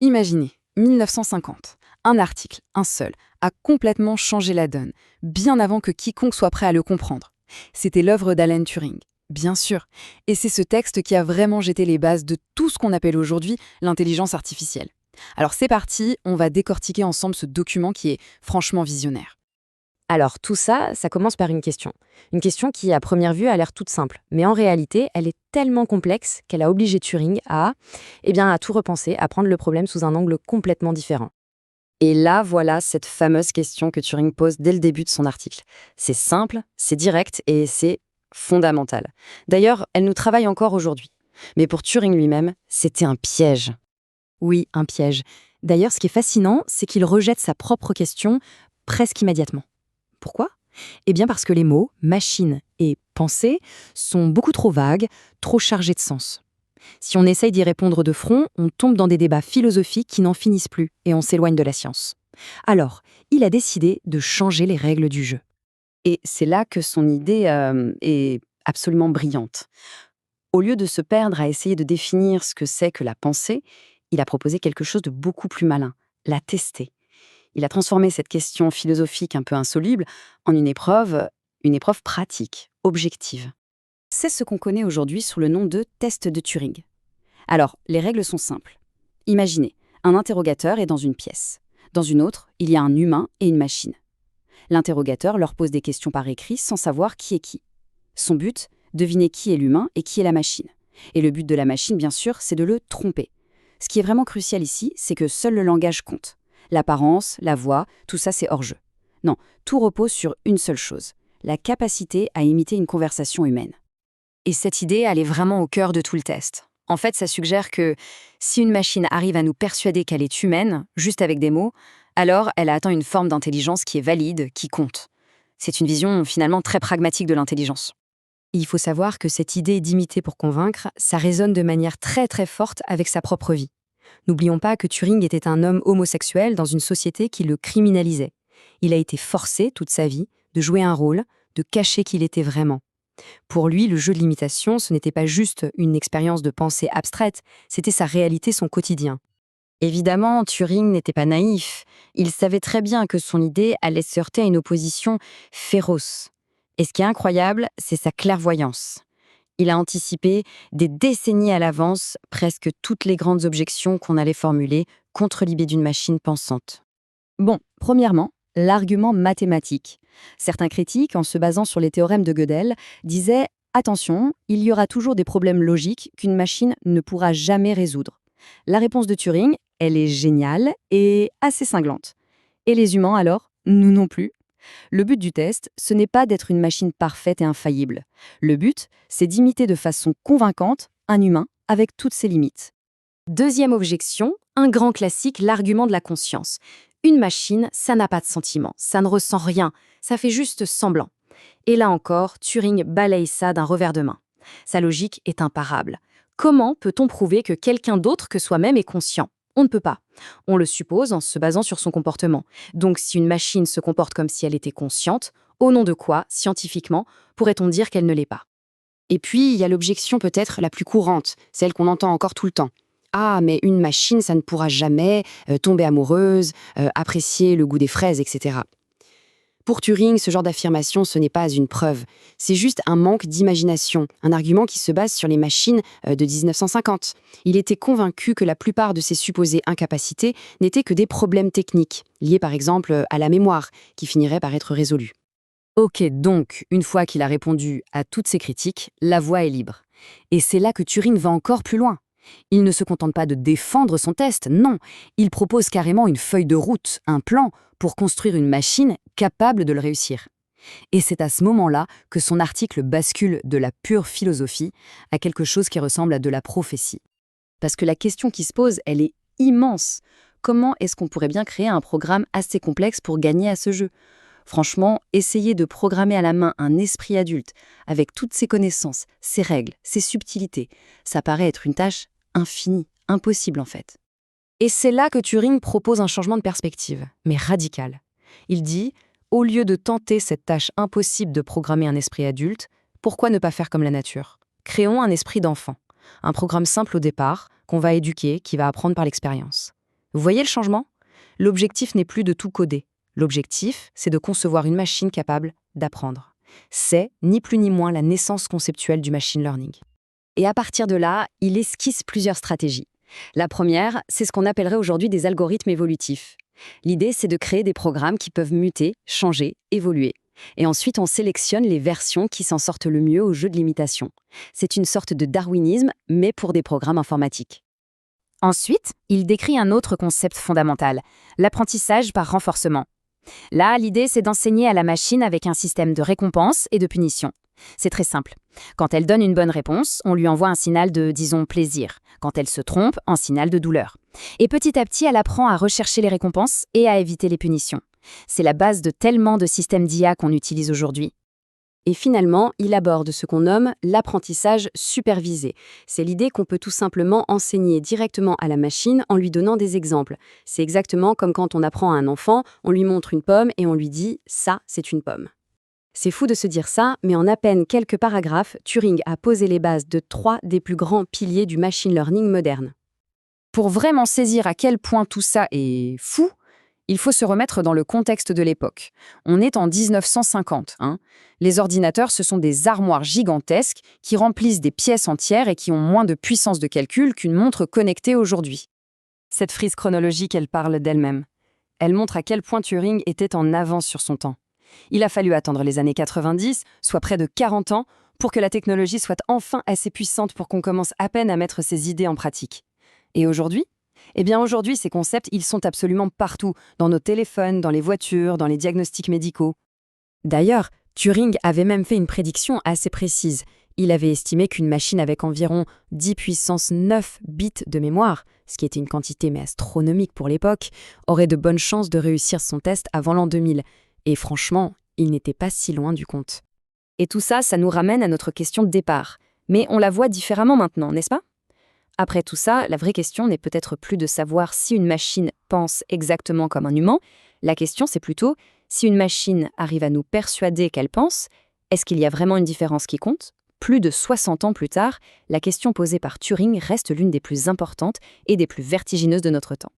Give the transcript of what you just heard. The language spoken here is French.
Imaginez, 1950, un article, un seul, a complètement changé la donne, bien avant que quiconque soit prêt à le comprendre. C'était l'œuvre d'Alan Turing, bien sûr, et c'est ce texte qui a vraiment jeté les bases de tout ce qu'on appelle aujourd'hui l'intelligence artificielle. Alors c'est parti, on va décortiquer ensemble ce document qui est franchement visionnaire. Alors tout ça, ça commence par une question. Une question qui, à première vue, a l'air toute simple. Mais en réalité, elle est tellement complexe qu'elle a obligé Turing à tout repenser, à prendre le problème sous un angle complètement différent. Et là, voilà cette fameuse question que Turing pose dès le début de son article. C'est simple, c'est direct et c'est fondamental. D'ailleurs, elle nous travaille encore aujourd'hui. Mais pour Turing lui-même, c'était un piège. Oui, un piège. D'ailleurs, ce qui est fascinant, c'est qu'il rejette sa propre question presque immédiatement. Pourquoi? Eh bien parce que les mots machine et pensée sont beaucoup trop vagues, trop chargés de sens. Si on essaye d'y répondre de front, on tombe dans des débats philosophiques qui n'en finissent plus et on s'éloigne de la science. Alors, il a décidé de changer les règles du jeu. Et c'est là que son idée est absolument brillante. Au lieu de se perdre à essayer de définir ce que c'est que la pensée, il a proposé quelque chose de beaucoup plus malin, la tester. Il a transformé cette question philosophique un peu insoluble en une épreuve pratique, objective. C'est ce qu'on connaît aujourd'hui sous le nom de test de Turing. Alors, les règles sont simples. Imaginez, un interrogateur est dans une pièce. Dans une autre, il y a un humain et une machine. L'interrogateur leur pose des questions par écrit sans savoir qui est qui. Son but, deviner qui est l'humain et qui est la machine. Et le but de la machine, bien sûr, c'est de le tromper. Ce qui est vraiment crucial ici, c'est que seul le langage compte. L'apparence, la voix, tout ça c'est hors jeu. Non, tout repose sur une seule chose, la capacité à imiter une conversation humaine. Et cette idée, elle est vraiment au cœur de tout le test. En fait, ça suggère que si une machine arrive à nous persuader qu'elle est humaine, juste avec des mots, alors elle a atteint une forme d'intelligence qui est valide, qui compte. C'est une vision finalement très pragmatique de l'intelligence. Il faut savoir que cette idée d'imiter pour convaincre, ça résonne de manière très très forte avec sa propre vie. N'oublions pas que Turing était un homme homosexuel dans une société qui le criminalisait. Il a été forcé toute sa vie de jouer un rôle, de cacher qui il était vraiment. Pour lui, le jeu de l'imitation, ce n'était pas juste une expérience de pensée abstraite, c'était sa réalité, son quotidien. Évidemment, Turing n'était pas naïf. Il savait très bien que son idée allait se heurter à une opposition féroce. Et ce qui est incroyable, c'est sa clairvoyance. Il a anticipé des décennies à l'avance presque toutes les grandes objections qu'on allait formuler contre l'idée d'une machine pensante. Bon, premièrement, l'argument mathématique. Certains critiques, en se basant sur les théorèmes de Gödel, disaient « Attention, il y aura toujours des problèmes logiques qu'une machine ne pourra jamais résoudre ». La réponse de Turing, elle est géniale et assez cinglante. Et les humains alors? Nous non plus. Le but du test, ce n'est pas d'être une machine parfaite et infaillible. Le but, c'est d'imiter de façon convaincante un humain avec toutes ses limites. Deuxième objection, un grand classique, l'argument de la conscience. Une machine, ça n'a pas de sentiment, ça ne ressent rien, ça fait juste semblant. Et là encore, Turing balaye ça d'un revers de main. Sa logique est imparable. Comment peut-on prouver que quelqu'un d'autre que soi-même est conscient? On ne peut pas. On le suppose en se basant sur son comportement. Donc si une machine se comporte comme si elle était consciente, au nom de quoi, scientifiquement, pourrait-on dire qu'elle ne l'est pas? Et puis, il y a l'objection peut-être la plus courante, celle qu'on entend encore tout le temps. Ah, mais une machine, ça ne pourra jamais tomber amoureuse, apprécier le goût des fraises, etc. Pour Turing, ce genre d'affirmation, ce n'est pas une preuve. C'est juste un manque d'imagination, un argument qui se base sur les machines de 1950. Il était convaincu que la plupart de ces supposées incapacités n'étaient que des problèmes techniques, liés par exemple à la mémoire, qui finiraient par être résolus. Ok, donc, une fois qu'il a répondu à toutes ces critiques, la voie est libre. Et c'est là que Turing va encore plus loin. Il ne se contente pas de défendre son test, non, il propose carrément une feuille de route, un plan, pour construire une machine capable de le réussir. Et c'est à ce moment-là que son article bascule de la pure philosophie à quelque chose qui ressemble à de la prophétie. Parce que la question qui se pose, elle est immense. Comment est-ce qu'on pourrait bien créer un programme assez complexe pour gagner à ce jeu ? Franchement, essayer de programmer à la main un esprit adulte, avec toutes ses connaissances, ses règles, ses subtilités, ça paraît être une tâche infinie, impossible en fait. Et c'est là que Turing propose un changement de perspective, mais radical. Il dit, au lieu de tenter cette tâche impossible de programmer un esprit adulte, pourquoi ne pas faire comme la nature? Créons un esprit d'enfant, un programme simple au départ, qu'on va éduquer, qui va apprendre par l'expérience. Vous voyez le changement? L'objectif n'est plus de tout coder. L'objectif, c'est de concevoir une machine capable d'apprendre. C'est, ni plus ni moins, la naissance conceptuelle du machine learning. Et à partir de là, il esquisse plusieurs stratégies. La première, c'est ce qu'on appellerait aujourd'hui des algorithmes évolutifs. L'idée, c'est de créer des programmes qui peuvent muter, changer, évoluer. Et ensuite, on sélectionne les versions qui s'en sortent le mieux au jeu de l'imitation. C'est une sorte de darwinisme, mais pour des programmes informatiques. Ensuite, il décrit un autre concept fondamental, l'apprentissage par renforcement. Là, l'idée, c'est d'enseigner à la machine avec un système de récompense et de punition. C'est très simple. Quand elle donne une bonne réponse, on lui envoie un signal de, disons, plaisir. Quand elle se trompe, un signal de douleur. Et petit à petit, elle apprend à rechercher les récompenses et à éviter les punitions. C'est la base de tellement de systèmes d'IA qu'on utilise aujourd'hui. Et finalement, il aborde ce qu'on nomme l'apprentissage supervisé. C'est l'idée qu'on peut tout simplement enseigner directement à la machine en lui donnant des exemples. C'est exactement comme quand on apprend à un enfant, on lui montre une pomme et on lui dit « ça, c'est une pomme ». C'est fou de se dire ça, mais en à peine quelques paragraphes, Turing a posé les bases de 3 des plus grands piliers du machine learning moderne. Pour vraiment saisir à quel point tout ça est fou, il faut se remettre dans le contexte de l'époque. On est en 1950. Les ordinateurs, ce sont des armoires gigantesques qui remplissent des pièces entières et qui ont moins de puissance de calcul qu'une montre connectée aujourd'hui. Cette frise chronologique, elle parle d'elle-même. Elle montre à quel point Turing était en avance sur son temps. Il a fallu attendre les années 90, soit près de 40 ans, pour que la technologie soit enfin assez puissante pour qu'on commence à peine à mettre ses idées en pratique. Et aujourd'hui ? Eh bien aujourd'hui, ces concepts, ils sont absolument partout, dans nos téléphones, dans les voitures, dans les diagnostics médicaux. D'ailleurs, Turing avait même fait une prédiction assez précise. Il avait estimé qu'une machine avec environ 10 puissance 9 bits de mémoire, ce qui était une quantité mais astronomique pour l'époque, aurait de bonnes chances de réussir son test avant l'an 2000. Et franchement, il n'était pas si loin du compte. Et tout ça, ça nous ramène à notre question de départ. Mais on la voit différemment maintenant, n'est-ce pas ? Après tout ça, la vraie question n'est peut-être plus de savoir si une machine pense exactement comme un humain. La question, c'est plutôt, si une machine arrive à nous persuader qu'elle pense, est-ce qu'il y a vraiment une différence qui compte ? Plus de 60 ans plus tard, la question posée par Turing reste l'une des plus importantes et des plus vertigineuses de notre temps.